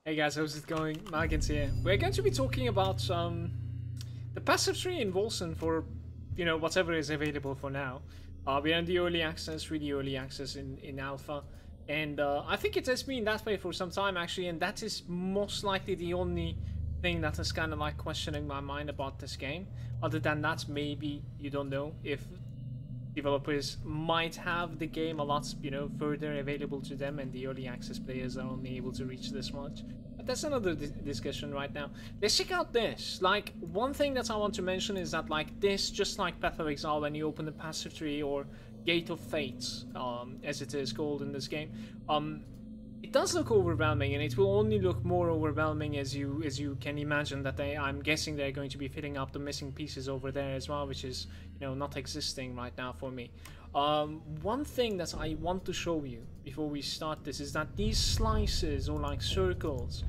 Hey guys, how's it going? Malagant here. We're going to be talking about the passive tree in Wolcen for, whatever is available for now. We're in the early access, really early access in alpha. And I think it has been that way for some time actually, and that is most likely the only thing that is kind of like questioning my mind about this game. Other than that, maybe, you don't know, if developers might have the game a lot, further available to them, and the early access players are only able to reach this much. But that's another discussion right now. Let's check out this. Like, one thing that I want to mention is that, like, this, just like Path of Exile, when you open the passive tree, or Gate of Fates, as it is called in this game, it does look overwhelming, and it will only look more overwhelming as you can imagine that I'm guessing they're going to be filling up the missing pieces over there as well, which is not existing right now for me. One thing that I want to show you before we start this is that these slices, or like circles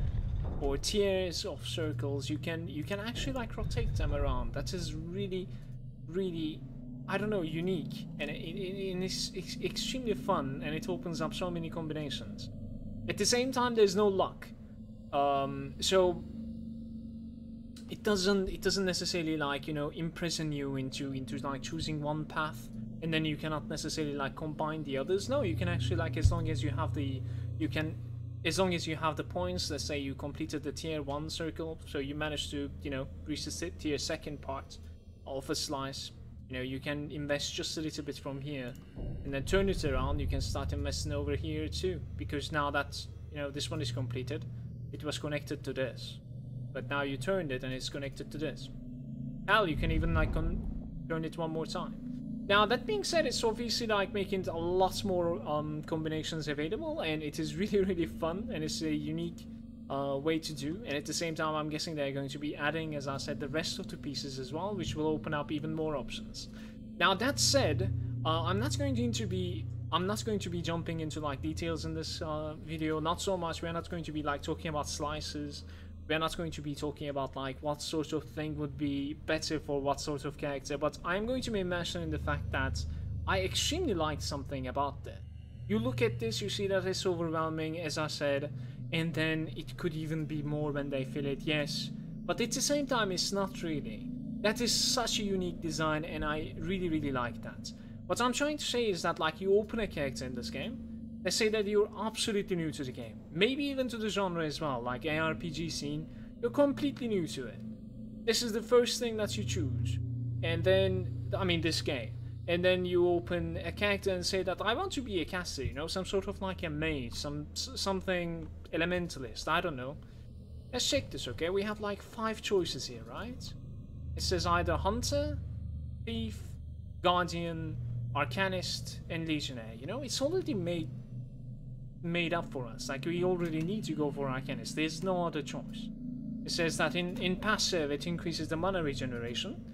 or tiers of circles, you can actually like rotate them around. That is really, I don't know, unique, and it's extremely fun, and it opens up so many combinations. At the same time, there's no luck, so it doesn't necessarily like imprison you into like choosing one path and then you cannot necessarily like combine the others. No, you can actually, like, as long as you have the points. Let's say you completed the tier 1 circle, so you managed to reach the tier 2 part of a slice. You can invest just a little bit from here and then turn it around. You can start investing over here too, because now that this one is completed, it was connected to this, but now you turned it and it's connected to this. Hell, you can even like turn it one more time. Now, that being said, it's obviously like making a lot more combinations available, and it is really fun, and it's a unique way to do. And at the same time, I'm guessing they're going to be adding, as I said, the rest of the pieces as well, which will open up even more options. Now, that said, I'm not going to be jumping into like details in this video. Not so much. We're not going to be like talking about slices. We're not going to be talking about like what sort of thing would be better for what sort of character, but I'm going to be mentioning the fact that I extremely like something about that. You look at this, you see that it's overwhelming, as I said, and then it could even be more when they fill it, yes, but at the same time it's not really. That is such a unique design, and I really like that. What I'm trying to say is that, like, you open a character in this game. Let's say that you're absolutely new to the game, maybe even to the genre as well, like ARPG scene. You're completely new to it. This is the first thing that you choose, and then, I mean, this game. And then you open a character and say that I want to be a caster, some sort of like a mage, something elementalist, I don't know. Let's check this, okay? We have like 5 choices here, right? It says either Hunter, Thief, Guardian, Arcanist, and Legionnaire. It's already made up for us. Like, we already need to go for Arcanist. There's no other choice. It says that in passive, it increases the mana regeneration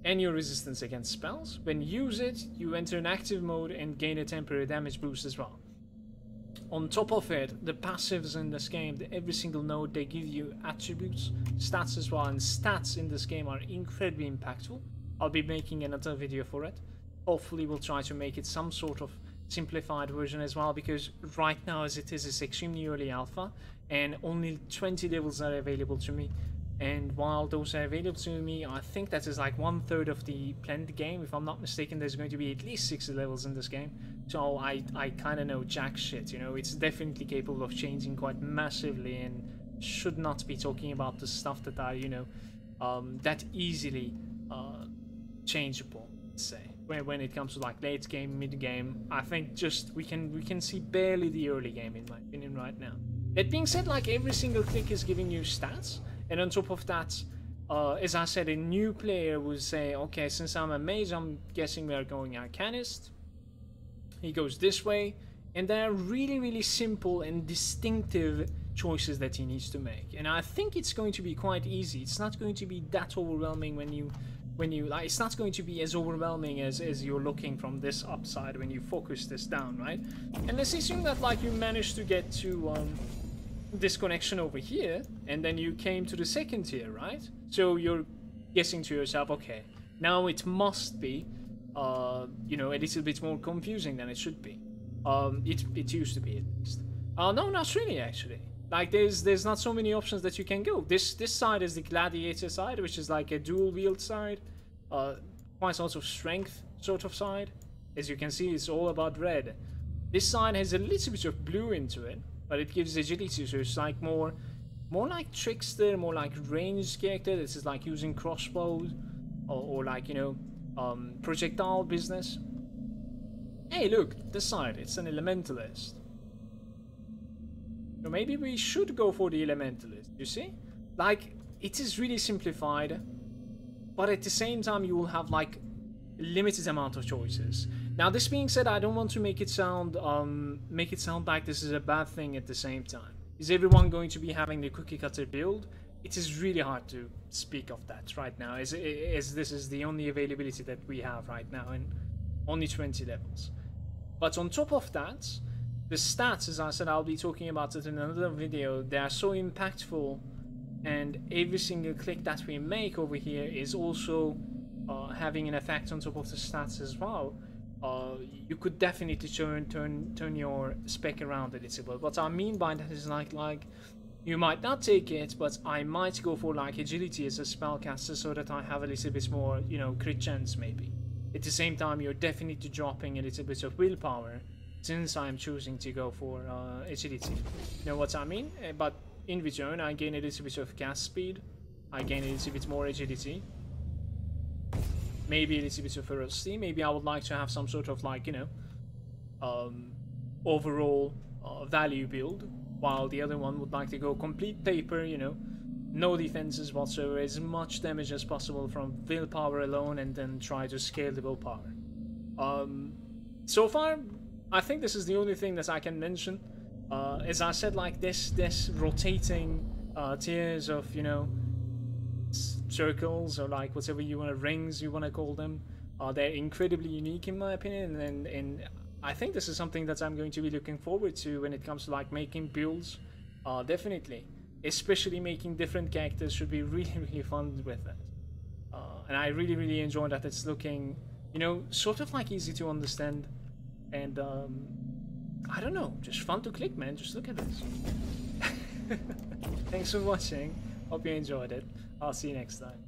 and your resistance against spells. When you use it, you enter an active mode and gain a temporary damage boost as well. On top of it, the passives in this game, every single node, they give you attributes, stats as well, and stats in this game are incredibly impactful. I'll be making another video for it. Hopefully we'll try to make it some sort of simplified version as well, because right now as it is, it's extremely early alpha and only 20 levels are available to me. And while those are available to me, I think that is like 1/3 of the planned game. If I'm not mistaken, there's going to be at least 60 levels in this game. So I kind of know jack shit, It's definitely capable of changing quite massively, and should not be talking about the stuff that are, that easily changeable, let's say. When it comes to like late game, mid game, I think just we can see barely the early game, in my opinion, right now. That being said, like, every single click is giving you stats. And on top of that, as I said, a new player would say, okay, since I'm a mage, I'm guessing we are going Arcanist. He goes this way. And there are really simple and distinctive choices that he needs to make. And I think it's going to be quite easy. It's not going to be that overwhelming when you like, it's not going to be as overwhelming as you're looking from this upside when you focus this down, right? And let's assume that, like, you managed to get to this connection over here, and then you came to the second tier, right? So you're guessing to yourself, okay, now it must be a little bit more confusing than it should be. It used to be, at least. No, not really, actually. Like there's not so many options that you can go. This side is the gladiator side, which is like a dual wield side, quite sort of strength sort of side. As you can see, it's all about red. This side has a little bit of blue into it, but it gives agility, so it's like more like trickster, more like ranged character. This is like using crossbows or like, you know, projectile business. Hey, look, this side, it's an elementalist. So maybe we should go for the elementalist, you see? Like, it is really simplified, but at the same time you will have like limited amount of choices. Now, this being said, I don't want to make it sound like this is a bad thing at the same time. Is everyone going to be having the cookie cutter build? It is really hard to speak of that right now, as this is the only availability that we have right now in only 20 levels. But on top of that, the stats, as I said, I'll be talking about it in another video. They are so impactful, and every single click that we make over here is also having an effect on top of the stats as well. You could definitely turn your spec around a little bit. What I mean by that is like you might not take it, but I might go for like agility as a spellcaster so that I have a little bit more, you know, crit chance maybe. At the same time, you're definitely dropping a little bit of willpower since I'm choosing to go for agility. You know what I mean? But in return, I gain a little bit of cast speed. I gain a little bit more agility. Maybe a little bit of ferocity. Maybe I would like to have some sort of like, you know, overall value build, while the other one would like to go complete paper, you know, no defenses whatsoever, as much damage as possible from willpower alone, and then try to scale the willpower. So far, I think this is the only thing that I can mention. As I said, like this rotating tiers of, you know, circles, or like whatever you want to, rings you want to call them, they're incredibly unique in my opinion, and I think this is something that I'm going to be looking forward to when it comes to like making builds. Definitely, especially making different characters should be really fun with it, and I really enjoy that it's looking, you know, sort of like easy to understand, and I don't know, just fun to click, man. Just look at this. Thanks for watching, hope you enjoyed it. I'll see you next time.